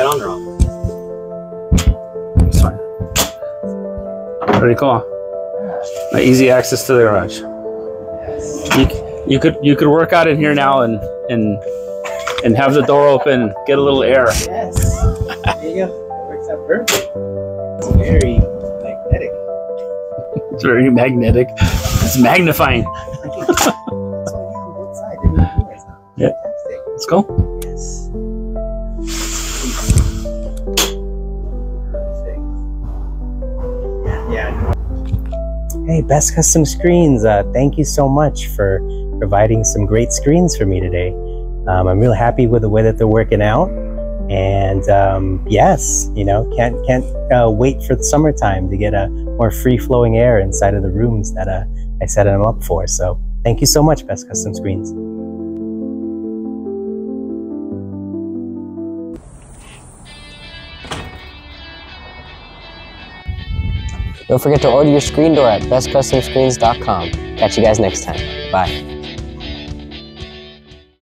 it on or off? It's fine. Pretty cool. Easy access to the garage. You could work out in here now and have the door open, get a little air. Yes. There you go. It works out perfect. It's very magnetic. It's very magnetic. It's magnifying. Yeah. Let's go. Yes. Yeah. Hey, Best Custom Screens, thank you so much for providing some great screens for me today. I'm real happy with the way that they're working out, and yes, you know, can't wait for the summertime to get a more free-flowing air inside of the rooms that I set them up for. So thank you so much, Best Custom Screens. Don't forget to order your screen door at bestcustomscreens.com. Catch you guys next time. Bye.